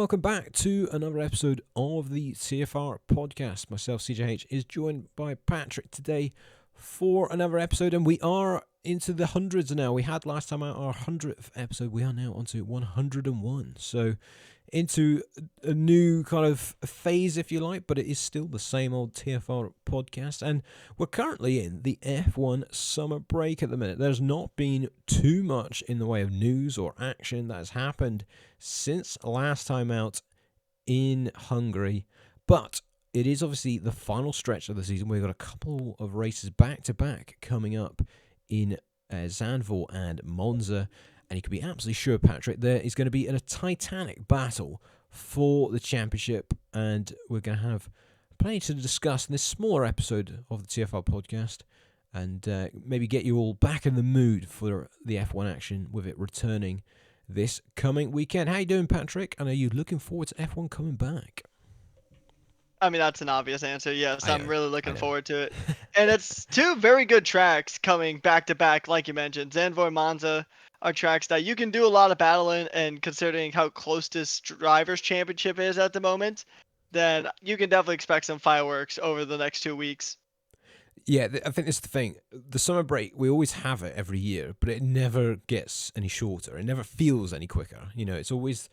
welcome back to another episode of the TFR podcast. Myself, CJH, is joined by Patrick today for another episode, and we are into the hundreds now. We had last time out our 100th episode. We are now onto 101. So into a new kind of phase, if you like, but it is still the same old TFR podcast, and we're currently in the F1 summer break at the minute. There's not been too much in the way of news or action that has happened since last time out in Hungary, but it is obviously the final stretch of the season. We've got a couple of races back-to-back coming up in Zandvoort and Monza. And you can be absolutely sure, Patrick, there is going to be a titanic battle for the championship. And we're going to have plenty to discuss in this smaller episode of the TFR podcast. And maybe get you all back in the mood for the F1 action with it returning this coming weekend. How you doing, Patrick? And are you looking forward to F1 coming back? I mean, that's an obvious answer. Yes, I'm really looking know. forward to it. And it's two very good tracks coming back to back, like you mentioned. Zandvoort and Monza are tracks that you can do a lot of battling, and considering how close this drivers' championship is at the moment, then you can definitely expect some fireworks over the next 2 weeks. Yeah, I think that's the thing. The summer break, we always have it every year, but it never gets any shorter. It never feels any quicker. You know, it's always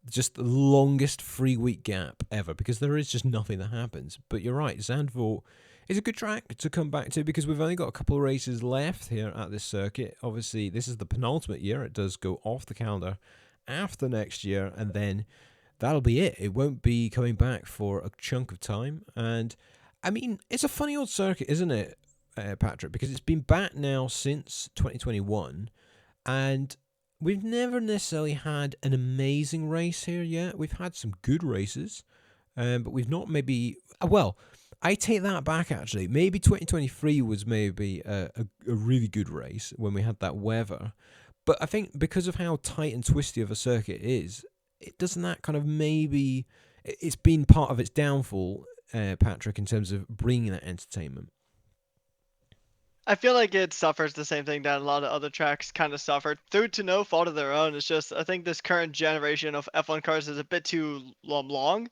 just the longest 3-week gap ever because there is just nothing that happens. But you're right, Zandvoort is a good track to come back to because we've only got a couple of races left here at this circuit. Obviously, this is the penultimate year. It does go off the calendar after next year, and then that'll be it. It won't be coming back for a chunk of time. And I mean, it's a funny old circuit, isn't it, Patrick? Because it's been back now since 2021, and we've never necessarily had an amazing race here yet. We've had some good races, but we've not maybe... Well, I take that back, actually. Maybe 2023 was maybe a really good race when we had that weather. But I think because of how tight and twisty of a circuit is, it doesn't that kind of maybe... It's been part of its downfall, Patrick, in terms of bringing that entertainment. I feel like it suffers the same thing that a lot of other tracks kind of suffered through to no fault of their own. It's just I think this current generation of F1 cars is a bit too long.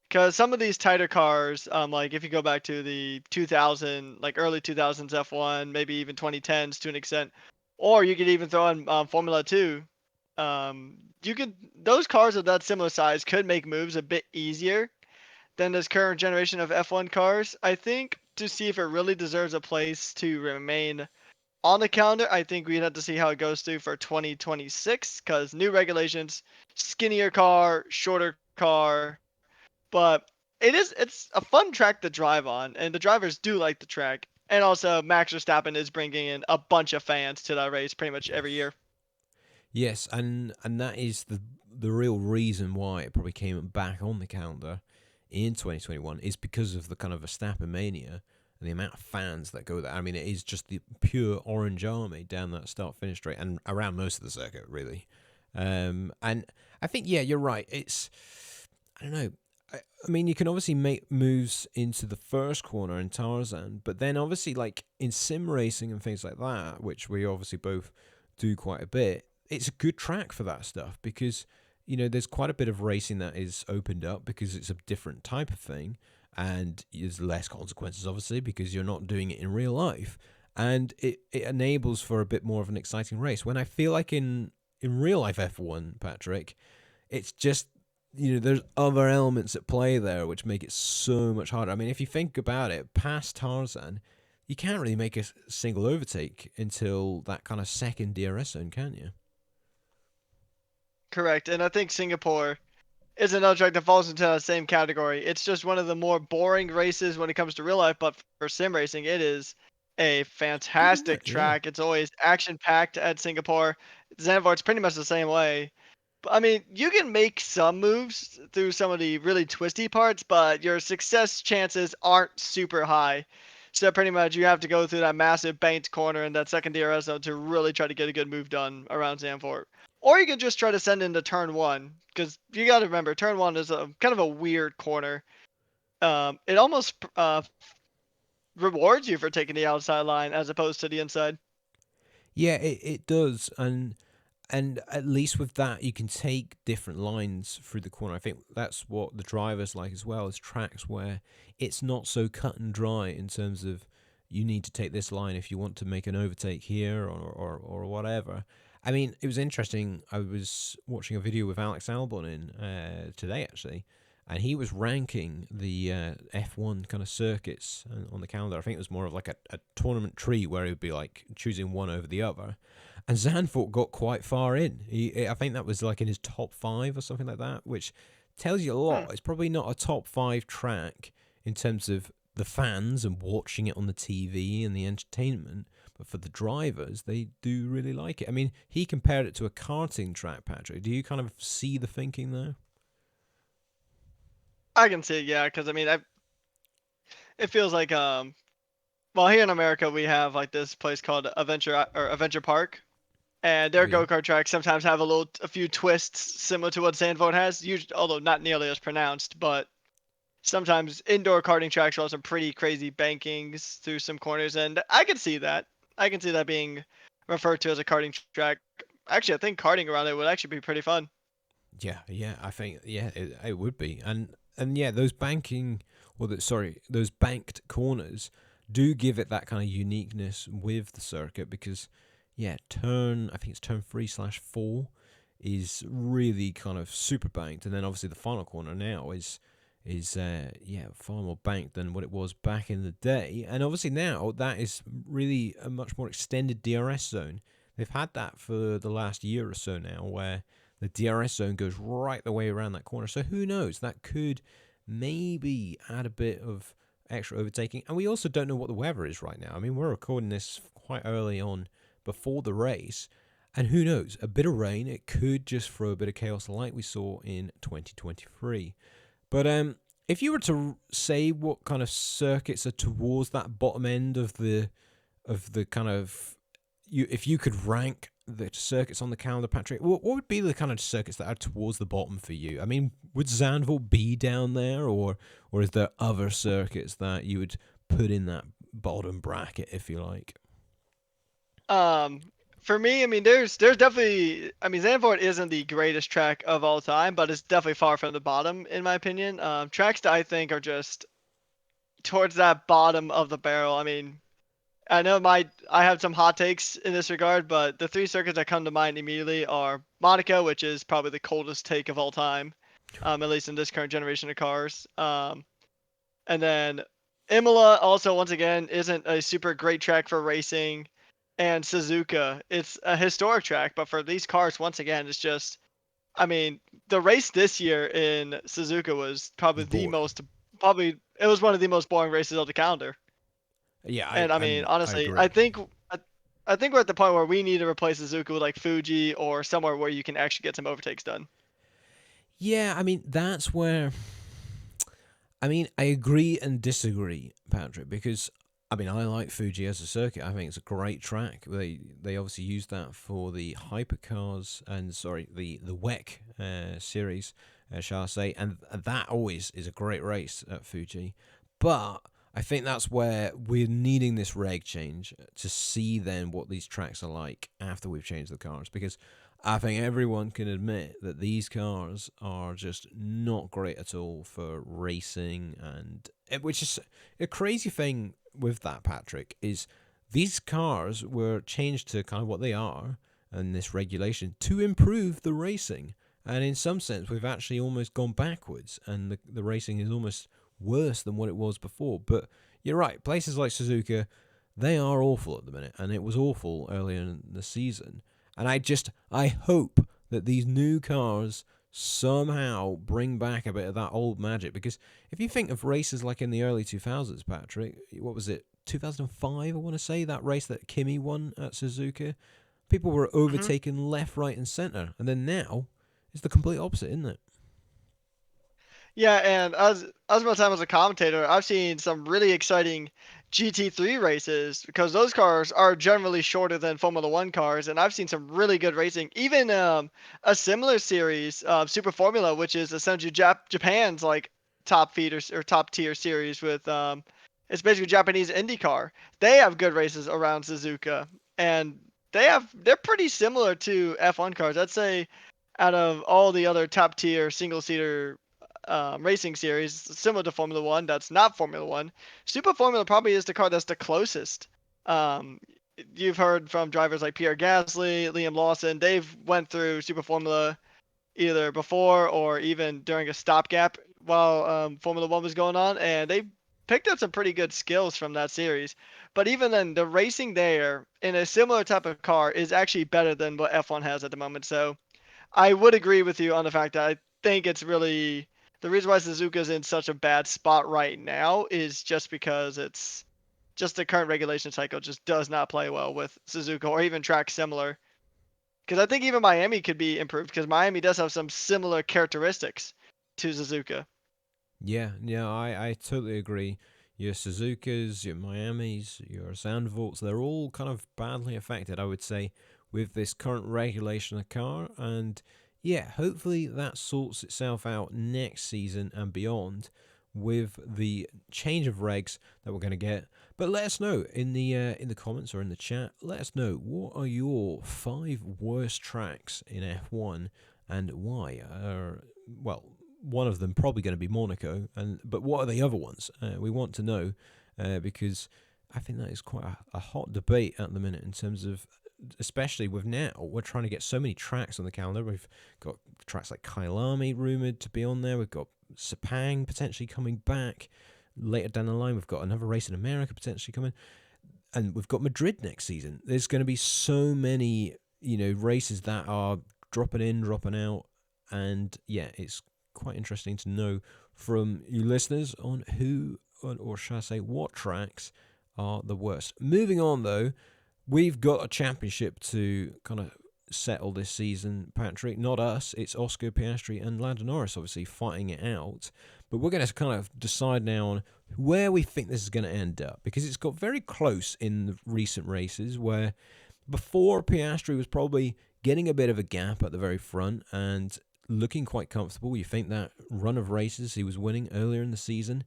Because some of these tighter cars, like if you go back to the 2000, like early 2000s F1, maybe even 2010s to an extent, or you could even throw in Formula 2. Those cars of that similar size could make moves a bit easier than this current generation of F1 cars. I think to see if it really deserves a place to remain on the calendar, I think we'd have to see how it goes through for 2026 because new regulations, skinnier car, shorter car, but it's a fun track to drive on, and the drivers do like the track. And also, Max Verstappen is bringing in a bunch of fans to that race pretty much every year. Yes, and that is the real reason why it probably came back on the calendar in 2021 is because of the kind of Verstappen mania and the amount of fans that go there. I mean, it is just the pure orange army down that start-finish straight and around most of the circuit, really. And I think, yeah, you're right. It's, I don't know. I mean, you can obviously make moves into the first corner in Tarzan, but then obviously, like in sim racing and things like that, which we obviously both do quite a bit, it's a good track for that stuff because, you know, there's quite a bit of racing that is opened up because it's a different type of thing and there's less consequences, obviously, because you're not doing it in real life. And it enables for a bit more of an exciting race. When I feel like in real life F1, Patrick, it's just, you know, there's other elements at play there which make it so much harder. I mean, if you think about it, past Tarzan, you can't really make a single overtake until that kind of second DRS zone, can you? Correct, and I think Singapore is another track that falls into that same category. It's just one of the more boring races when it comes to real life, but for sim racing, it is a fantastic Yeah. track. It's always action packed at Singapore. Zandvoort's pretty much the same way. I mean, you can make some moves through some of the really twisty parts, but your success chances aren't super high. So pretty much you have to go through that massive banked corner and that second DRS zone to really try to get a good move done around Zandvoort. Or you can just try to send into turn one, because you got to remember, turn one is a kind of a weird corner. It almost rewards you for taking the outside line as opposed to the inside. Yeah, it does. And And at least with that, you can take different lines through the corner. I think that's what the drivers like as well, is tracks where it's not so cut and dry in terms of you need to take this line if you want to make an overtake here or whatever. I mean, it was interesting. I was watching a video with Alex Albon today, actually, and he was ranking the F1 kind of circuits on the calendar. I think it was more of like a tournament tree where he would be like choosing one over the other. And Zandvoort got quite far in. I think that was like in his top 5 or something like that, which tells you a Hmm. lot. It's probably not a top 5 track in terms of the fans and watching it on the TV and the entertainment, but for the drivers, they do really like it. I mean, he compared it to a karting track, Patrick. Do you kind of see the thinking there? I can see it, yeah, because I mean, it feels like well, here in America we have like this place called Adventure Park, and Oh their yeah. go-kart tracks sometimes have a few twists similar to what Zandvoort has, usually, although not nearly as pronounced. But sometimes indoor karting tracks will have some pretty crazy bankings through some corners, and I can see that. I can see that being referred to as a karting track. Actually, I think karting around it would actually be pretty fun. Yeah, yeah, I think it would be, and yeah, those banking those banked corners do give it that kind of uniqueness with the circuit because yeah, I think it's turn 3/4 is really kind of super banked, and then obviously the final corner now is yeah, far more banked than what it was back in the day, and obviously now that is really a much more extended DRS zone. They've had that for the last year or so now, where the DRS zone goes right the way around that corner. So who knows? That could maybe add a bit of extra overtaking. And we also don't know what the weather is right now. I mean, we're recording this quite early on before the race. And who knows? A bit of rain, it could just throw a bit of chaos like we saw in 2023. But if you were to say what kind of circuits are towards that bottom end of the kind of if you could rank the circuits on the calendar, Patrick, what would be the kind of circuits that are towards the bottom for you? I mean, would Zandvoort be down there, or is there other circuits that you would put in that bottom bracket, if you like? Um, for me, I mean, there's definitely, I mean, Zandvoort isn't the greatest track of all time, but it's definitely far from the bottom in my opinion. Tracks that I think are just towards that bottom of the barrel. I mean, I have some hot takes in this regard, but the three circuits that come to mind immediately are Monaco, which is probably the coldest take of all time, at least in this current generation of cars. And then Imola also once again isn't a super great track for racing, and Suzuka, it's a historic track, but for these cars once again it's just, I mean, the race this year in Suzuka was It's probably boring. it was one of the most boring races of the calendar. Yeah, And I mean, I honestly, agree. I think we're at the point where we need to replace Suzuka with like Fuji or somewhere where you can actually get some overtakes done. Yeah, I mean that's where I mean, I agree and disagree, Patrick, because I mean, I like Fuji as a circuit. I think it's a great track. They obviously use that for the hypercars and sorry, the WEC series, shall I say, and that always is a great race at Fuji. But I think that's where we're needing this reg change to see then what these tracks are like after we've changed the cars, because I think everyone can admit that these cars are just not great at all for racing, and which is a crazy thing with that, Patrick, is these cars were changed to kind of what they are and this regulation to improve the racing. And in some sense, we've actually almost gone backwards, and the racing is almost worse than what it was before. But you're right, places like Suzuka, they are awful at the minute, and it was awful earlier in the season. And I hope that these new cars somehow bring back a bit of that old magic. Because if you think of races like in the early 2000s, Patrick, what was it, 2005, I want to say, that race that Kimi won at Suzuka, people were Hmm. overtaken left, right, and centre. And then now, it's the complete opposite, isn't it? Yeah, and as my time as a commentator, I've seen some really exciting GT3 races because those cars are generally shorter than Formula One cars, and I've seen some really good racing. Even a similar series, Super Formula, which is essentially Japan's like top feeders or top tier series with it's basically Japanese IndyCar. They have good races around Suzuka, and they're pretty similar to F1 cars. I'd say out of all the other top tier single seater racing series, similar to Formula One, that's not Formula One. Super Formula probably is the car that's the closest. Um, you've heard from drivers like Pierre Gasly, Liam Lawson. They've went through Super Formula either before or even during a stopgap while Formula One was going on, and they picked up some pretty good skills from that series. But even then, the racing there in a similar type of car is actually better than what F1 has at the moment. So I would agree with you on the fact that I think it's really the reason why Suzuka's in such a bad spot right now is just because it's just the current regulation cycle just does not play well with Suzuka or even tracks similar. Because I think even Miami could be improved because Miami does have some similar characteristics to Suzuka. Yeah, yeah, I totally agree. Your Suzukas, your Miamis, your Zandvoorts, they're all kind of badly affected, I would say, with this current regulation of the car. And yeah, hopefully that sorts itself out next season and beyond with the change of regs that we're going to get. But let us know in the comments or in the chat. Let us know what are your 5 worst tracks in F1 and why. Well, one of them probably going to be Monaco, but what are the other ones? We want to know because I think that is quite a hot debate at the minute in terms of, especially with now, we're trying to get so many tracks on the calendar. We've got tracks like Kailami rumored to be on there. We've got Sepang potentially coming back later down the line. We've got another race in America potentially coming, and we've got Madrid next season. There's going to be so many, races that are dropping in, dropping out, and yeah, it's quite interesting to know from you listeners on who, or should I say, what tracks are the worst. Moving on, though, we've got a championship to kind of settle this season, Patrick. Not us. It's Oscar Piastri and Lando Norris, obviously, fighting it out. But we're going to kind of decide now on where we think this is going to end up, because it's got very close in the recent races where before Piastri was probably getting a bit of a gap at the very front and looking quite comfortable. You think that run of races he was winning earlier in the season,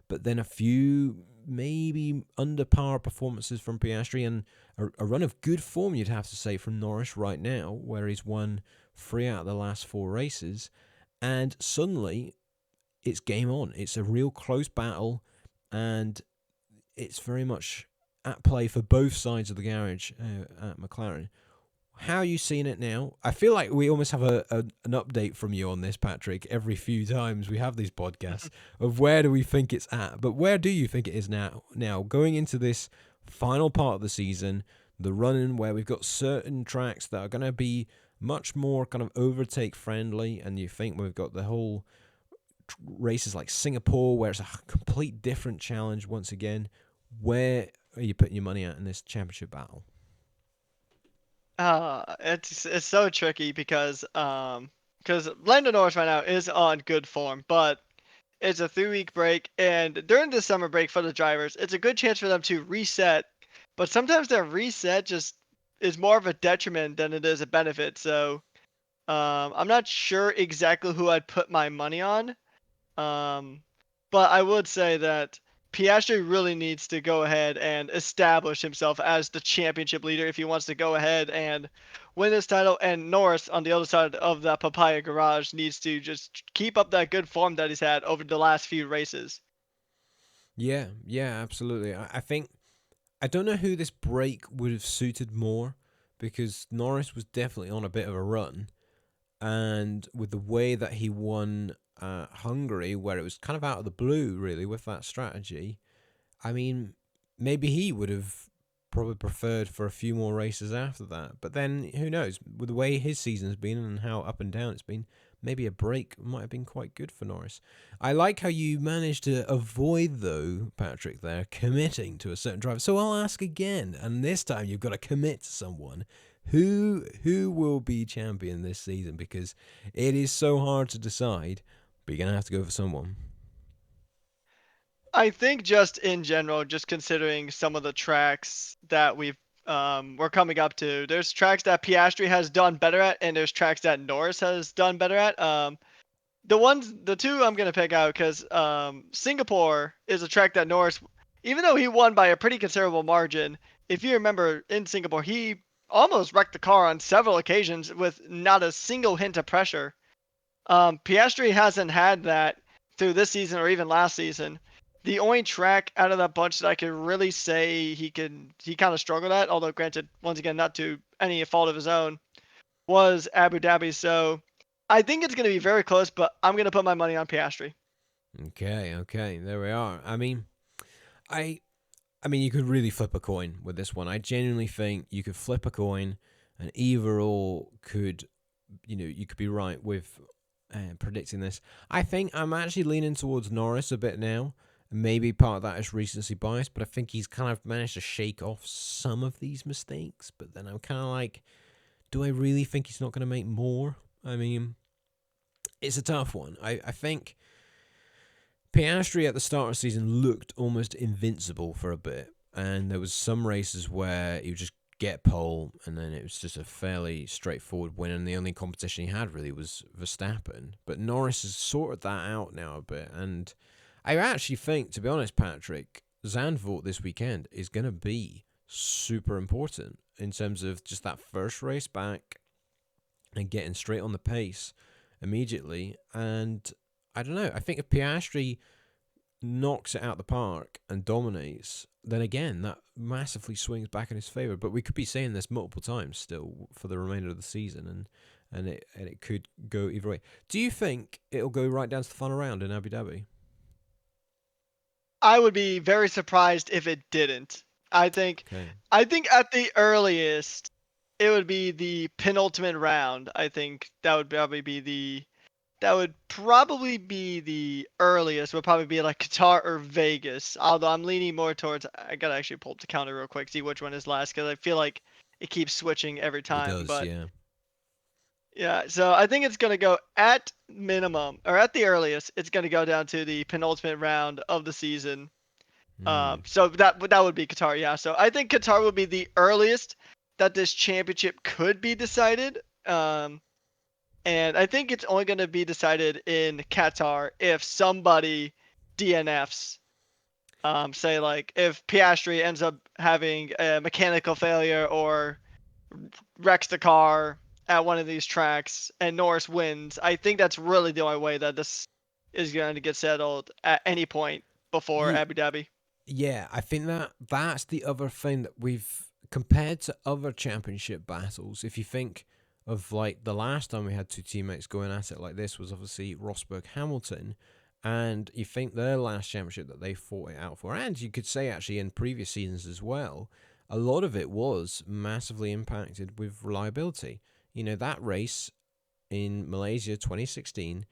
but then a few maybe under par performances from Piastri and a run of good form, you'd have to say, from Norris right now, where he's won 3 out of the last 4 races, and suddenly it's game on. It's a real close battle, and it's very much at play for both sides of the garage at McLaren. How are you seeing it now? I feel like we almost have an update from you on this, Patrick, every few times we have these podcasts of where do we think it's at. But where do you think it is now? Now, going into this final part of the season, the run-in where we've got certain tracks that are going to be much more kind of overtake friendly, and you think we've got the whole races like Singapore where it's a complete different challenge once again. Where are you putting your money at in this championship battle? It's so tricky because Lando Norris right now is on good form, but it's a 3 week break, and during the summer break for the drivers, it's a good chance for them to reset. But sometimes that reset just is more of a detriment than it is a benefit. So I'm not sure exactly who I'd put my money on. Um, but I would say that Piastri really needs to go ahead and establish himself as the championship leader if he wants to go ahead and win this title. And Norris, on the other side of that papaya garage, needs to just keep up that good form that he's had over the last few races. Yeah, yeah, absolutely. I think I don't know who this break would have suited more, because Norris was definitely on a bit of a run, and with the way that he won Hungary, where it was kind of out of the blue, really, with that strategy. I mean, maybe he would have probably preferred for a few more races after that. But then, who knows? With the way his season's been and how up and down it's been, maybe a break might have been quite good for Norris. I like how you managed to avoid, though, Patrick, there, committing to a certain driver. So I'll ask again, and this time you've got to commit to someone. Who will be champion this season? Because it is so hard to decide, but you're going to have to go for someone. I think just in general, just considering some of the tracks that we're coming up to, there's tracks that Piastri has done better at, and there's tracks that Norris has done better at. The two I'm gonna pick out because Singapore is a track that Norris, even though he won by a pretty considerable margin, if you remember in Singapore, he almost wrecked the car on several occasions with not a single hint of pressure. Piastri hasn't had that through this season or even last season. The only track out of that bunch that I could really say he kind of struggled at, although granted, once again, not to any fault of his own, was Abu Dhabi. So I think it's going to be very close, but I'm going to put my money on Piastri. Okay, there we are. I I mean, you could really flip a coin with this one. I genuinely think you could flip a coin, and either or could, you could be right with predicting this. I think I'm actually leaning towards Norris a bit now. Maybe part of that is recency bias, but I think he's kind of managed to shake off some of these mistakes. But then I'm kind of like, do I really think he's not going to make more? I mean, it's a tough one. I think Piastri at the start of the season looked almost invincible for a bit, and there was some races where he would just get pole, and then it was just a fairly straightforward win, and the only competition he had really was Verstappen. But Norris has sorted that out now a bit, and I actually think, to be honest, Patrick, Zandvoort this weekend is going to be super important in terms of just that first race back and getting straight on the pace immediately. And I don't know, I think if Piastri knocks it out the park and dominates, then again, that massively swings back in his favour. But we could be saying this multiple times still for the remainder of the season, and it could go either way. Do you think it'll go right down to the final round in Abu Dhabi? I would be very surprised if it didn't. I think Okay. I think at the earliest it would be the penultimate round. I think that would probably be the earliest. Would probably be like Qatar or Vegas. Although I'm leaning more towards, I gotta actually pull up the counter real quick, see which one is last, because I feel like it keeps switching every It time. does, But yeah. yeah, so I think it's gonna go at minimum or at the earliest. It's gonna go down to the penultimate round of the season. Hmm. So that would be Qatar, yeah. So I think Qatar would be the earliest that this championship could be decided. And I think it's only going to be decided in Qatar if somebody DNFs. Say like if Piastri ends up having a mechanical failure or wrecks the car at one of these tracks and Norris wins. I think that's really the only way that this is going to get settled at any point before Yeah, Abu Dhabi. yeah, I think that's the other thing that we've compared to other championship battles. If you think of like the last time we had two teammates going at it like this was obviously Rosberg Hamilton, and you think their last championship that they fought it out for, and you could say actually in previous seasons as well, a lot of it was massively impacted with reliability. That race in Malaysia 2016,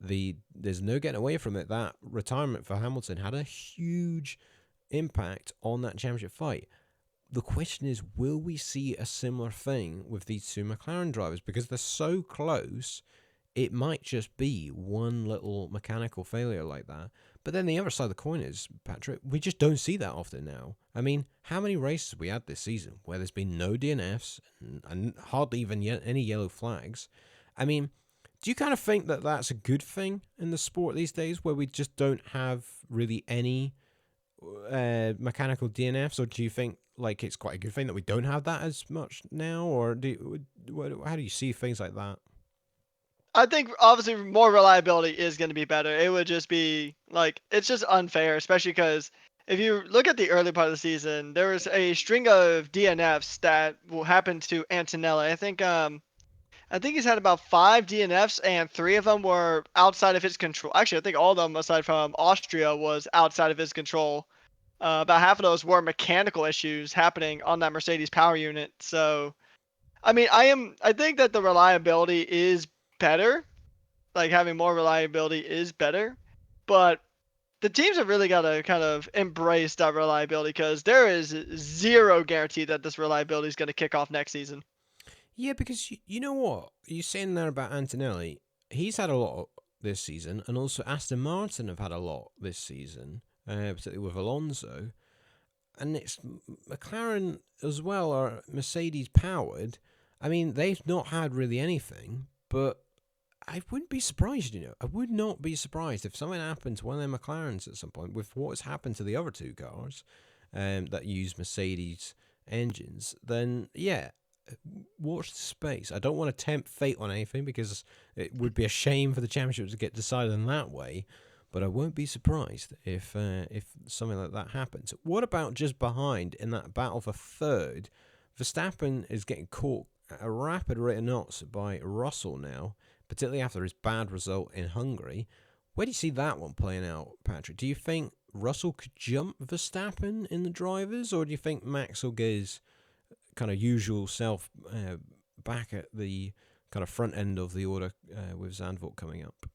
there's no getting away from it. That retirement for Hamilton had a huge impact on that championship fight. The question is, will we see a similar thing with these two McLaren drivers? Because they're so close, it might just be one little mechanical failure like that. But then the other side of the coin is, Patrick, we just don't see that often now. I mean, how many races have we had this season where there's been no DNFs and hardly even any yellow flags? I mean, do you kind of think that that's a good thing in the sport these days where we just don't have really any mechanical DNFs, or do you think like it's quite a good thing that we don't have that as much now, or how do you see things like that? I think obviously more reliability is going to be better. It would just be like it's just unfair, especially because if you look at the early part of the season, there was a string of DNFs that will happen to Antonelli. I think he's had about 5 DNFs and 3 of them were outside of his control. Actually, I think all of them aside from Austria was outside of his control. About half of those were mechanical issues happening on that Mercedes power unit. So I mean, I think that the reliability is better, like having more reliability is better, but the teams have really got to kind of embrace that reliability because there is zero guarantee that this reliability is going to kick off next season. Yeah, because you know what you're saying there about Antonelli. He's had a lot this season, and also Aston Martin have had a lot this season, particularly with Alonso. And it's McLaren as well, are Mercedes powered. I mean, they've not had really anything, but I wouldn't be surprised, I would not be surprised if something happened to one of their McLarens at some point with what has happened to the other two cars that use Mercedes engines. Then, yeah, watch the space. I don't want to tempt fate on anything because it would be a shame for the championship to get decided in that way. But I won't be surprised if something like that happens. What about just behind in that battle for third? Verstappen is getting caught at a rapid rate of knots by Russell now, particularly after his bad result in Hungary. Where do you see that one playing out, Patrick? Do you think Russell could jump Verstappen in the drivers, or do you think Max will get his kind of usual self back at the kind of front end of the order with Zandvoort coming up?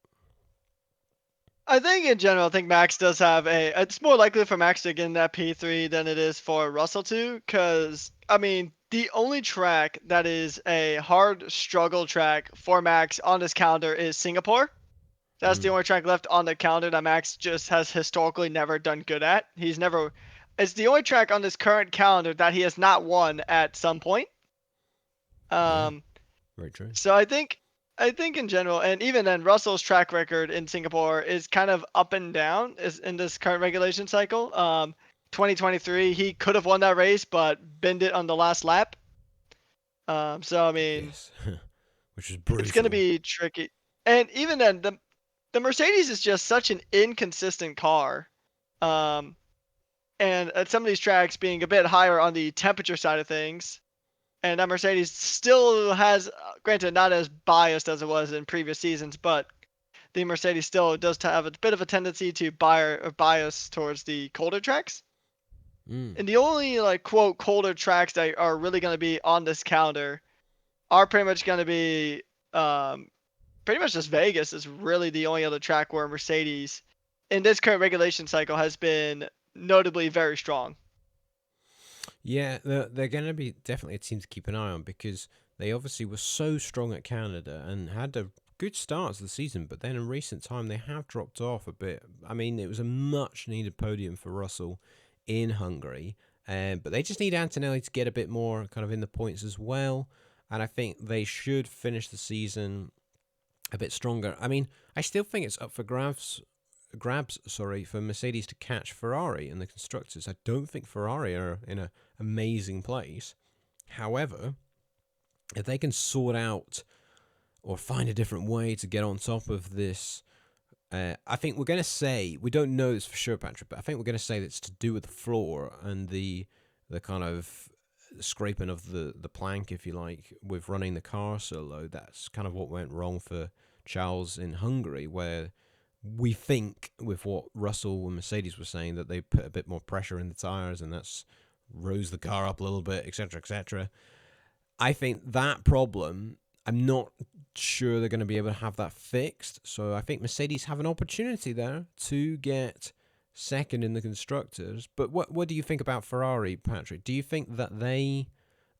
I think in general, I think Max does have it's more likely for Max to get in that P3 than it is for Russell to, because, I mean, the only track that is a hard struggle track for Max on this calendar is Singapore. That's the only track left on the calendar that Max just has historically never done good at. It's the only track on this current calendar that he has not won at some point. Very true. So I think in general, and even then, Russell's track record in Singapore is kind of up and down in this current regulation cycle. 2023, he could have won that race, but binned it on the last lap. So I mean, yes. Which is brutal. It's going to be tricky. And even then, the Mercedes is just such an inconsistent car. And at some of these tracks being a bit higher on the temperature side of things. And that Mercedes still has, granted, not as biased as it was in previous seasons, but the Mercedes still does have a bit of a tendency to bias towards the colder tracks. And the only, like, quote, colder tracks that are really going to be on this calendar are pretty much going to be pretty much just Vegas is really the only other track where Mercedes in this current regulation cycle has been notably very strong. Yeah, they're going to be definitely a team to keep an eye on because they obviously were so strong at Canada and had a good start to the season, but then in recent time they have dropped off a bit. I mean, it was a much needed podium for Russell in Hungary, but they just need Antonelli to get a bit more kind of in the points as well, and I think they should finish the season a bit stronger. I mean, I still think it's up for grabs, for Mercedes to catch Ferrari in the constructors. I don't think Ferrari are in an amazing place. However, if they can sort out or find a different way to get on top of this, I think we're going to say, we don't know this for sure, Patrick, but I think we're going to say that it's to do with the floor and the kind of scraping of the plank, if you like, with running the car so low. That's kind of what went wrong for Charles in Hungary, where we think, with what Russell and Mercedes were saying, that they put a bit more pressure in the tires and that's rose the car up a little bit, etc., etc. I think that problem, I'm not sure they're going to be able to have that fixed. So I think Mercedes have an opportunity there to get second in the constructors. But what do you think about Ferrari, Patrick? Do you think that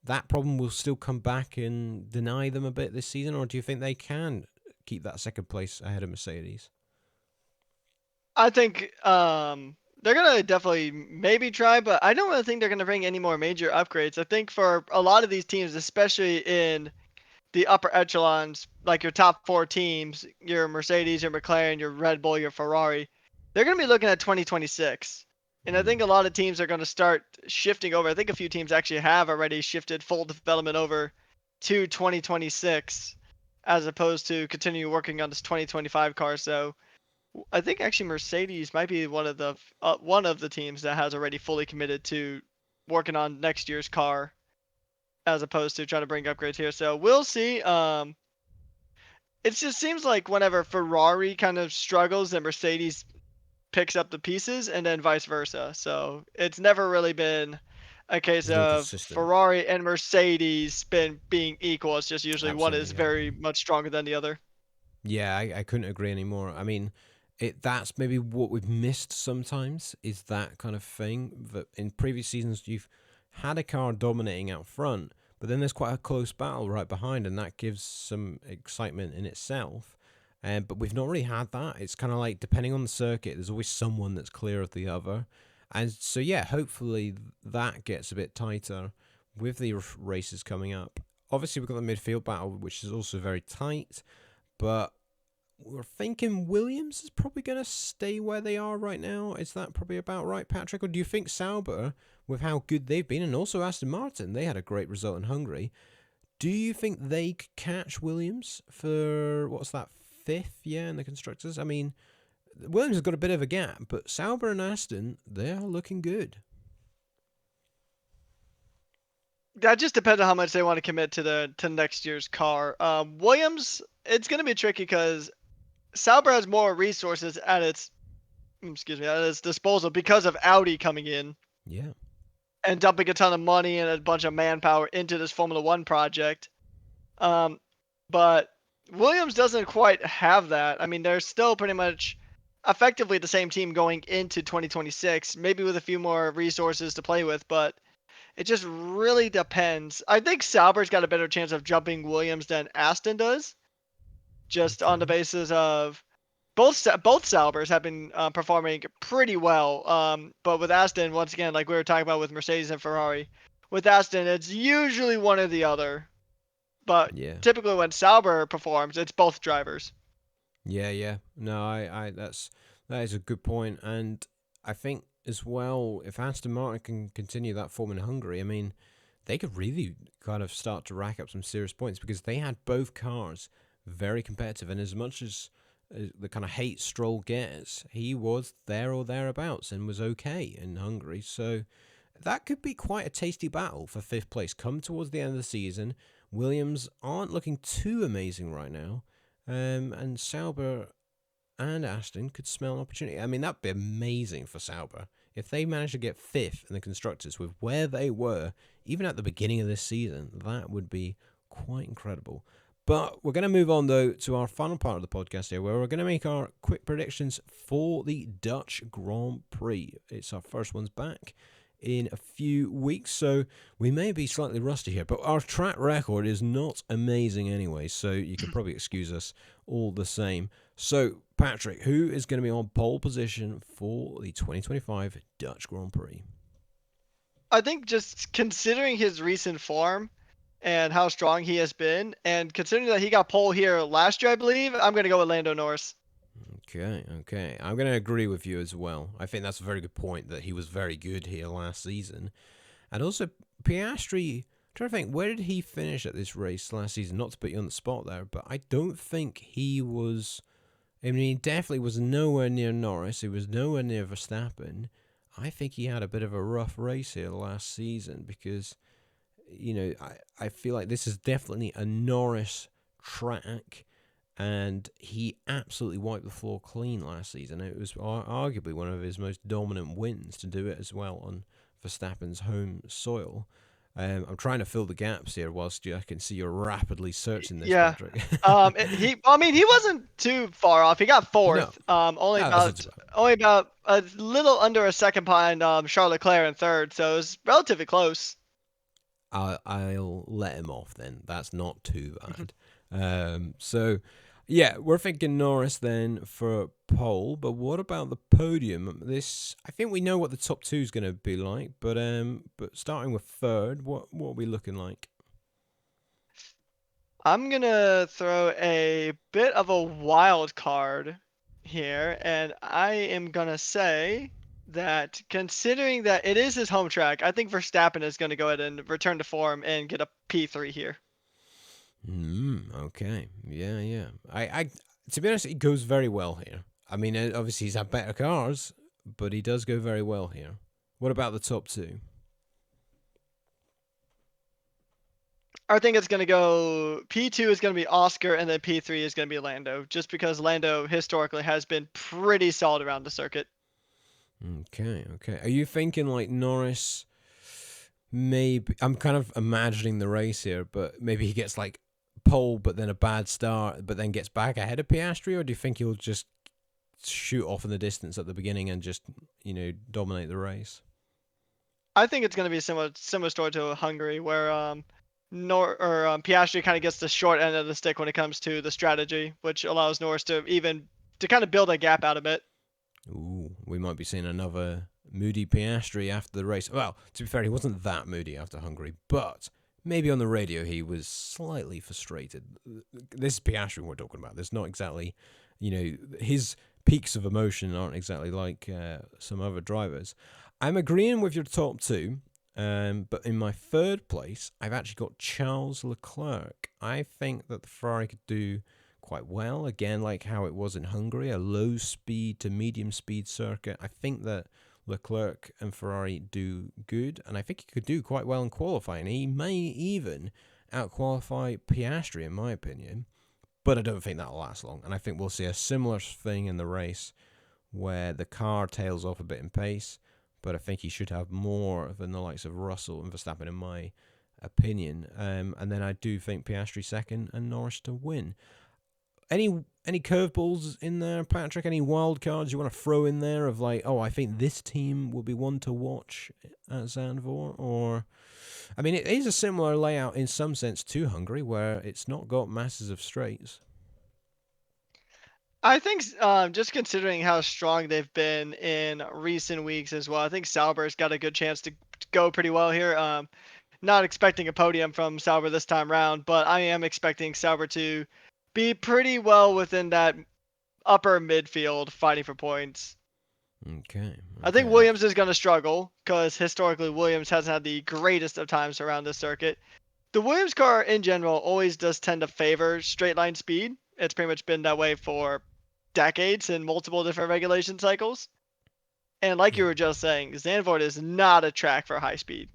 that problem will still come back and deny them a bit this season, or do you think they can keep that second place ahead of Mercedes? I think they're going to definitely maybe try, but I don't really think they're going to bring any more major upgrades. I think for a lot of these teams, especially in the upper echelons, like your top four teams, your Mercedes, your McLaren, your Red Bull, your Ferrari, they're going to be looking at 2026. And I think a lot of teams are going to start shifting over. I think a few teams actually have already shifted full development over to 2026 as opposed to continue working on this 2025 car. So I think actually Mercedes might be one of the teams that has already fully committed to working on next year's car as opposed to trying to bring upgrades here. So we'll see. It just seems like whenever Ferrari kind of struggles, then Mercedes picks up the pieces and then vice versa. So it's never really been a case of Ferrari and Mercedes being equal. It's just usually one is very much stronger than the other. Yeah, I couldn't agree anymore. I mean, that's maybe what we've missed sometimes, is that kind of thing. That in previous seasons you've had a car dominating out front, but then there's quite a close battle right behind, and that gives some excitement in itself. But we've not really had that. It's kind of like, depending on the circuit, there's always someone that's clear of the other. And so, yeah, hopefully that gets a bit tighter with the races coming up. Obviously, we've got the midfield battle, which is also very tight, but we're thinking Williams is probably going to stay where they are right now. Is that probably about right, Patrick? Or do you think Sauber, with how good they've been, and also Aston Martin, they had a great result in Hungary, Do you think they could catch Williams for, what's that, fifth, in the constructors? I mean, Williams has got a bit of a gap, but Sauber and Aston, they're looking good. That just depends on how much they want to commit to next year's car. Williams, it's going to be tricky because Sauber has more resources at its disposal because of Audi coming in Yeah. and dumping a ton of money and a bunch of manpower into this Formula One project. But Williams doesn't quite have that. I mean, they're still pretty much effectively the same team going into 2026, maybe with a few more resources to play with, but it just really depends. I think Sauber's got a better chance of jumping Williams than Aston does, just on the Okay. basis of both Saubers have been performing pretty well. But with Aston, once again, like we were talking about with Mercedes and Ferrari, with Aston, it's usually one or the other. But Yeah. typically when Sauber performs, it's both drivers. Yeah. No, that is a good point, and I think as well, if Aston Martin can continue that form in Hungary, I mean, they could really kind of start to rack up some serious points because they had both cars very competitive, and as much as the kind of hate Stroll gets, he was there or thereabouts and was okay in Hungary. So that could be quite a tasty battle for fifth place. Come towards the end of the season, Williams aren't looking too amazing right now, and Sauber and Aston could smell an opportunity. I mean, that'd be amazing for Sauber if they managed to get fifth in the constructors with where they were even at the beginning of this season. That would be quite incredible. But we're going to move on, though, to our final part of the podcast here, where we're going to make our quick predictions for the Dutch Grand Prix. It's our first ones back in a few weeks, so we may be slightly rusty here, but our track record is not amazing anyway, so you can probably excuse us all the same. So, Patrick, who is going to be on pole position for the 2025 Dutch Grand Prix? I think just considering his recent form and how strong he has been, and considering that he got pole here last year, I believe, I'm going to go with Lando Norris. Okay. I'm going to agree with you as well. I think that's a very good point that he was very good here last season. And also, Piastri, I'm trying to think, where did he finish at this race last season? Not to put you on the spot there, but I don't think he was... I mean, he definitely was nowhere near Norris. He was nowhere near Verstappen. I think he had a bit of a rough race here last season because, I feel like this is definitely a Norris track, and he absolutely wiped the floor clean last season. It was arguably one of his most dominant wins to do it as well on Verstappen's home soil. I'm trying to fill the gaps here whilst I can see you're rapidly searching this, Yeah. Patrick. He wasn't too far off. He got No, fourth. Only that's about a little under a second behind Charles Leclerc in third, so it was relatively close. I'll let him off then. That's not too bad. So, yeah, we're thinking Norris then for pole, but what about the podium? I think we know what the top two is going to be like, but starting with third, what are we looking like? I'm gonna throw a bit of a wild card here, and I am gonna say that considering that it is his home track, I think Verstappen is gonna go ahead and return to form and get a P3 here. Okay. Yeah. I to be honest, he goes very well here. I mean, obviously he's had better cars, but he does go very well here. What about the top two? I think it's gonna go P2 is gonna be Oscar, and then P3 is gonna be Lando, just because Lando historically has been pretty solid around the circuit. Okay. Are you thinking like Norris? Maybe I'm kind of imagining the race here, but maybe he gets like pole, but then a bad start, but then gets back ahead of Piastri, or do you think he'll just shoot off in the distance at the beginning and just dominate the race? I think it's gonna be a similar story to Hungary, where Piastri kind of gets the short end of the stick when it comes to the strategy, which allows Norris to kind of build a gap out of it. Ooh, we might be seeing another moody Piastri after the race. Well, to be fair, he wasn't that moody after Hungary, but maybe on the radio he was slightly frustrated. This is Piastri we're talking about. There's not exactly, his peaks of emotion aren't exactly like some other drivers. I'm agreeing with your top two. But in my third place, I've actually got Charles Leclerc. I think that the Ferrari could do quite well. Again, like how it was in Hungary, a low speed to medium speed circuit. I think that Leclerc and Ferrari do good, and I think he could do quite well in qualifying. He may even out-qualify Piastri, in my opinion, but I don't think that'll last long. And I think we'll see a similar thing in the race where the car tails off a bit in pace, but I think he should have more than the likes of Russell and Verstappen, in my opinion. And then I do think Piastri second and Norris to win. Any curveballs in there, Patrick? Any wild cards you want to throw in there of like, oh, I think this team will be one to watch at Zandvoort? Or, I mean, it is a similar layout in some sense to Hungary, where it's not got masses of straights. I think just considering how strong they've been in recent weeks as well, I think Sauber's got a good chance to go pretty well here. Not expecting a podium from Sauber this time round, but I am expecting Sauber to be pretty well within that upper midfield fighting for points. Okay. I think Williams is going to struggle because historically Williams hasn't had the greatest of times around this circuit. The Williams car in general always does tend to favor straight line speed. It's pretty much been that way for decades in multiple different regulation cycles. And like you were just saying, Zandvoort is not a track for high speed.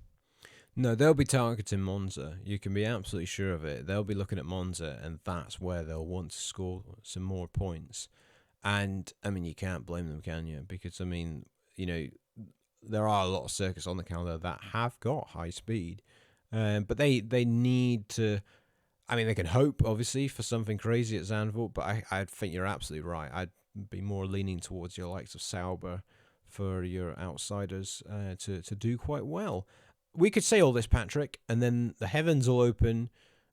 No, they'll be targeting Monza. You can be absolutely sure of it. They'll be looking at Monza, and that's where they'll want to score some more points. And, I mean, you can't blame them, can you? Because, I mean, you know, there are a lot of circuits on the calendar that have got high speed. But they need to... I mean, they can hope, obviously, for something crazy at Zandvoort, but I think you're absolutely right. I'd be more leaning towards your likes of Sauber for your outsiders to do quite well. We could say all this, Patrick, and then the heavens will open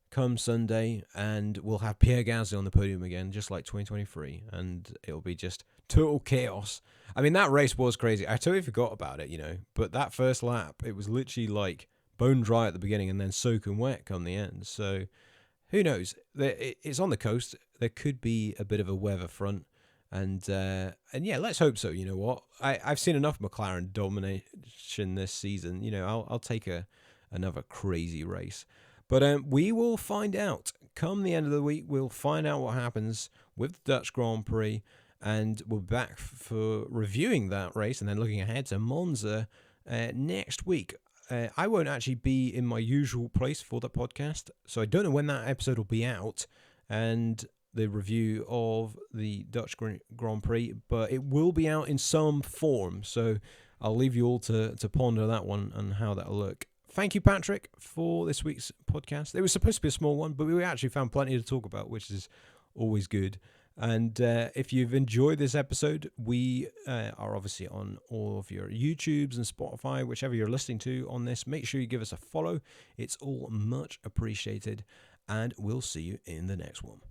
come Sunday, and we'll have Pierre Gasly on the podium again, just like 2023, and it'll be just total chaos. I mean, that race was crazy. I totally forgot about it, you know, but that first lap, it was literally like bone dry at the beginning and then soaking wet come the end. So who knows? It's on the coast. There could be a bit of a weather front. And yeah, let's hope so. You know what? I've seen enough McLaren domination this season. You know, I'll take another crazy race. But we will find out. Come the end of the week, we'll find out what happens with the Dutch Grand Prix. And we'll be back for reviewing that race and then looking ahead to Monza next week. I won't actually be in my usual place for the podcast, so I don't know when that episode will be out. And the review of the Dutch Grand Prix, but it will be out in some form. So I'll leave you all to ponder that one and how that'll look. Thank you, Patrick, for this week's podcast. It was supposed to be a small one, but we actually found plenty to talk about, which is always good. And if you've enjoyed this episode, we are obviously on all of your YouTubes and Spotify, whichever you're listening to on this. Make sure you give us a follow. It's all much appreciated. And we'll see you in the next one.